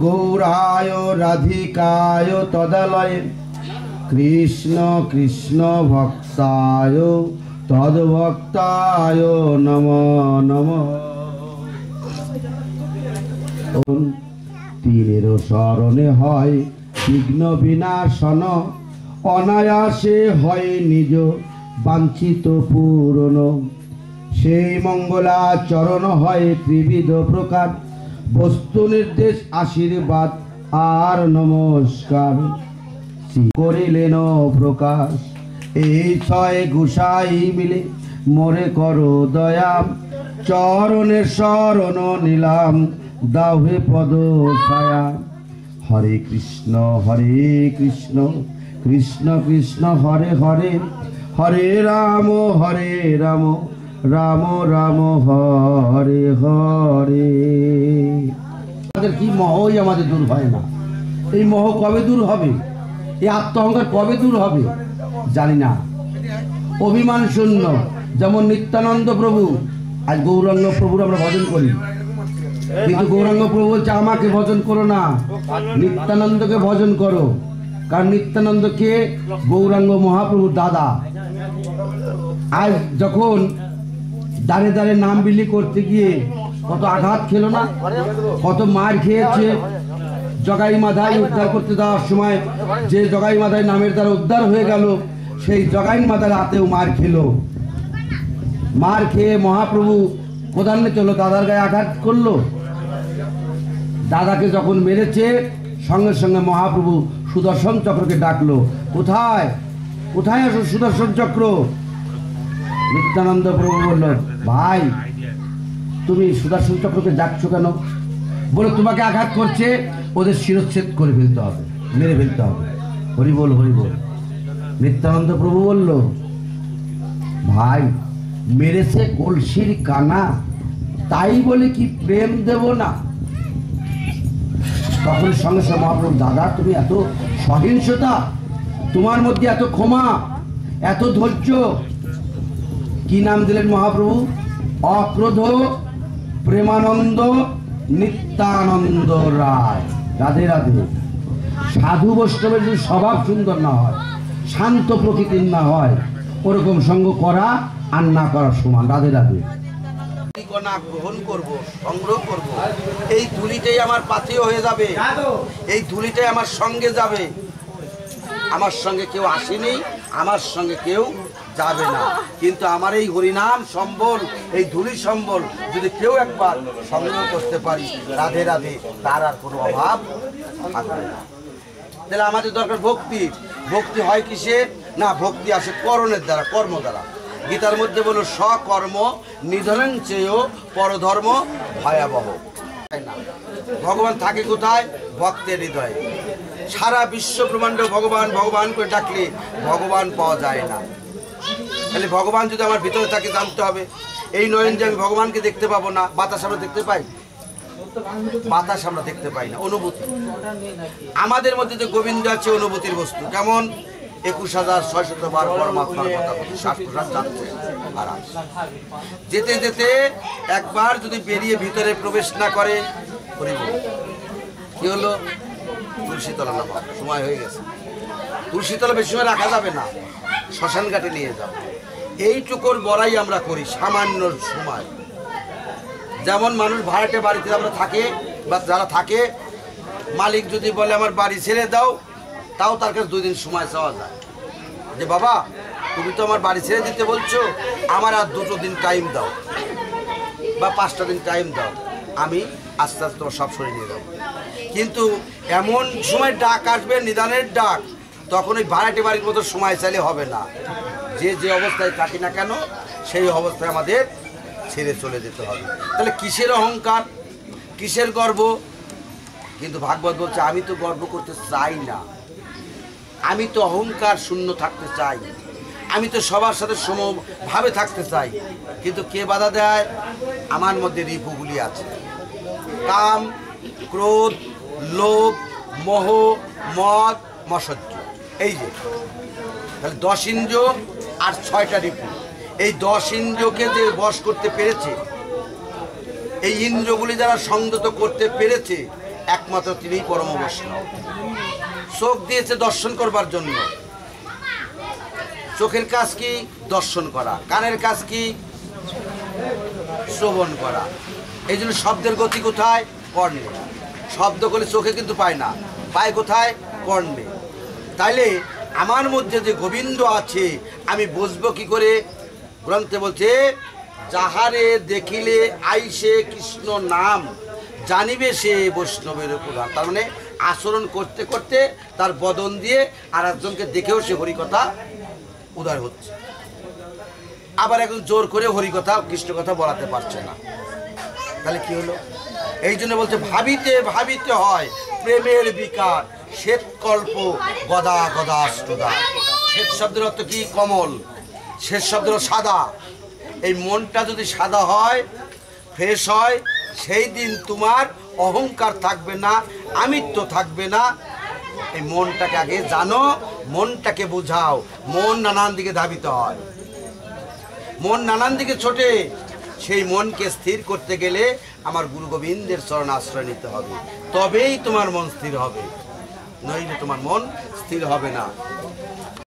গৌরায় রাধিকায় তদালয়ে কৃষ্ণ কৃষ্ণ ভক্তায় তদ্ভক্তায় নমো নমো। তীরের শরণে হয় বিঘ্ন বিনাশন, অনায়াসে হয় নিজ বাঞ্ছিত পূরণ। সেই মঙ্গলাচরণ হয় ত্রিবিধ প্রকার, বস্তু নির্দেশ আশীর্বাদ আর নমস্কার। করিলেন প্রকাশ এই ছয় গুসাই মিলে, মোরে করো দয়া চরণের শরণ নিলাম দাহে পদ ছায়া। হরে কৃষ্ণ কৃষ্ণ কৃষ্ণ হরে হরে, হরে রাম রাম রাম হরে হরে। আমাদের কি মোহই আমাদের দূর হয় না। এই মোহ কবে দূর হবে? এই আত্মহংকার কবে দূর হবে জানি না। অভিমান শূন্য, যেমন নিত্যানন্দ প্রভু। আজ গৌরাঙ্গ প্রভুর আমরা ভজন করি, কিন্তু গৌরাঙ্গ প্রভু বলছে আমাকে ভজন করো না, নিত্যানন্দকে ভজন করো। কারণ নিত্যানন্দকে গৌরাঙ্গ মহাপ্রভুর দাদা। আজ যখন দাঁড়ে দাঁড়ে নাম বিলি করতে গিয়ে কত আঘাত খেলো না, কত মার খেয়েছে। জগাই মাধাই উদ্ধার করতে দেওয়ার সময় যে জগাই মাধাই নামের দ্বারা উদ্ধার হয়ে গেল, সেই জগাই মাধার হাতেও মার খেলো। মার খেয়ে মহাপ্রভু প্রধান্বিত হলো, দাদার গায়ে আঘাত করলো। দাদাকে যখন মেরেছে, সঙ্গে সঙ্গে মহাপ্রভু সুদর্শন চক্রকে ডাকলো। কোথায় কোথায় আসো সুদর্শন চক্র? নিত্যানন্দ প্রভু বলল, ভাই তুমি সুদর্শন চক্রকে ডাকছো কেন? বলে তোমাকে আঘাত করছে, ওদের শিরচ্ছেদ করে ফেলতে হবে, মেরে ফেলতে হবে। হরি বল হরি বল। নিত্যানন্দ প্রভু বলল, ভাই মেরেছে কলসির কানা, তাই বলে কি প্রেম দেব না? তখন সঙ্গে সঙ্গে মহাপ্রভু, দাদা তুমি এত সহিংসতা, তোমার মধ্যে এত ক্ষমা, এত ধৈর্য। কি নাম দিলেন মহাপ্রভু? অক্রোধ প্রেমানন্দ নিত্যানন্দ রায়। রাধে রাধে। সাধু বৈষ্ণবের যদি স্বভাব সুন্দর না হয়, শান্ত প্রকৃতির না হয়, ওরকম সঙ্গ করা আর না করার সমান। রাধে রাধে। গ্রহণ করব, সংগ্রহ করব, এই ধুলিটাই আমার পাথেয় হয়ে যাবে, এই ধুলিটাই আমার সঙ্গে যাবে। আমার সঙ্গে কেউ আসেনি, আমার সঙ্গে কেউ যাবে না। কিন্তু আমার এই হরিনাম সম্বল, এই ধুলি সম্বল যদি কেউ একবার সংগ্রহ করতে পারি, রাধে রাধে, তার আর কোনো অভাব থাকবে না। তাহলে আমাদের দরকার ভক্তি। ভক্তি হয় কিসে? না, ভক্তি আসে করণের দ্বারা, কর্ম দ্বারা। গীতার মধ্যে বলো, সকর্ম নিধনেন চেয় পরধর্ম ভয়াবহ। ভগবান থাকে কোথায়? ভক্তের হৃদয়ে। সারা বিশ্ব ব্রহ্মাণ্ড ভগবান ভগবান করে ডাকলে ভগবান পাওয়া যায় না। তাহলে ভগবান যদি আমার ভিতরে থাকে, জানতে হবে। এই নয়ন যে আমি ভগবানকে দেখতে পাবো না, বাতাস আমরা দেখতে পাই, বাতাস আমরা দেখতে পাই না, অনুভূতি। আমাদের মধ্যে যে গোবিন্দ আছে অনুভূতির বস্তু। কেমন? 21,600 বার পরমাত্মার কথা শ্বাস প্রশ্বাস যাচ্ছে আর যেতে যেতে একবার যদি বেরিয়ে ভিতরে প্রবেশ না করে, কি হলো? তুলসীতলা নামা সময় হয়ে গেছে। তুলসীতলা বেশি সময় রাখা যাবে না, শ্মশান ঘাটে নিয়ে যাও। এইটুকুর বড়াই আমরা করি সামান্য সময়। যেমন মানুষ ভাড়াটে বাড়িতে আমরা থাকে, বা যারা থাকে, মালিক যদি বলে আমার বাড়ি ছেড়ে দাও, তাও তার কাছে 2 দিন সময় চাওয়া যায় যে বাবা তুমি তো আমার বাড়ি ছেড়ে দিতে বলছো, আমার আর 2 দিন টাইম দাও, বা 5টা দিন টাইম দাও, আমি আস্তে আস্তে তোমার সব সরিয়ে নিয়ে যাবো। কিন্তু এমন সময় ডাক আসবে, নিদানের ডাক, তখন ওই ভাড়াটে বাড়ির মতো সময় চাইলে হবে না। যে যে অবস্থায় থাকি না কেন, সেই অবস্থায় আমাদের ছেড়ে চলে যেতে হবে। তাহলে কিসের অহংকার, কিসের গর্ব? কিন্তু ভাগবত বলছে, আমি তো গর্ব করতে চাই না, আমি তো অহংকার শূন্য থাকতে চাই, আমি তো সবার সাথে সমভাবে থাকতে চাই। কিন্তু কে বাধা দেয়? আমার মধ্যে রিপুগুলি আছে, কাম, ক্রোধ, লোভ, মোহ, মদ, মৎসর্য। এই যে তাহলে 10 ইন্দ্রিয় আর 6টা রিপু। এই 10 ইন্দ্রিয়কে যে বশ করতে পেরেছে, এই ইন্দ্রিয়গুলি যারা সংযত করতে পেরেছে, একমাত্র তিনিই পরম বৈষ্ণব। চোখ দিয়েছে দর্শন করবার জন্য। চোখের কাজ কি? দর্শন করা। কানের কাজ কি? শ্রবণ করা। এই জন্য শব্দের গতি কোথায়? কর্ণে। শব্দ করলে চোখে কিন্তু পায় না, পায় কোথায়? কর্ণে। তাইলে আমার মধ্যে যে গোবিন্দ আছে আমি বুঝবো কি করে? গ্রন্থে বলছে, যাহারে দেখিলে আইসে কৃষ্ণ নাম, জানিবে সে বৈষ্ণবের প্রধান। তার মানে আচরণ করতে করতে তার বদন দিয়ে আর একজনকে দেখেও সে হরিকথা উদয় হচ্ছে। আবার একজন জোর করে হরিকথা কৃষ্ণ কথা বলাতে পারছে না, তাহলে কি হলো? এই জন্য বলছে ভাবিতে ভাবিতে হয় প্রেমের বিকার, শ্বেত কল্প গদা গদাষ্টদা। শ্বেত শব্দের অর্থ কি? কমল। শ্বেত শব্দের সাদা। এই মনটা যদি সাদা হয়, ফ্রেশ হয়, সেই দিন তোমার অহংকার থাকবে না, আমিত্ব থাকবে না। এই মনটাকে আগে জানো, মনটাকে বুঝাও। মন নানান দিকে ধাবিত হয়, মন নানান দিকে ছোটে। সেই মনকে স্থির করতে গেলে আমার গুরু গোবিন্দের চরণ আশ্রয় নিতে হবে, তবেই তোমার মন স্থির হবে, নইলে তোমার মন স্থির হবে না।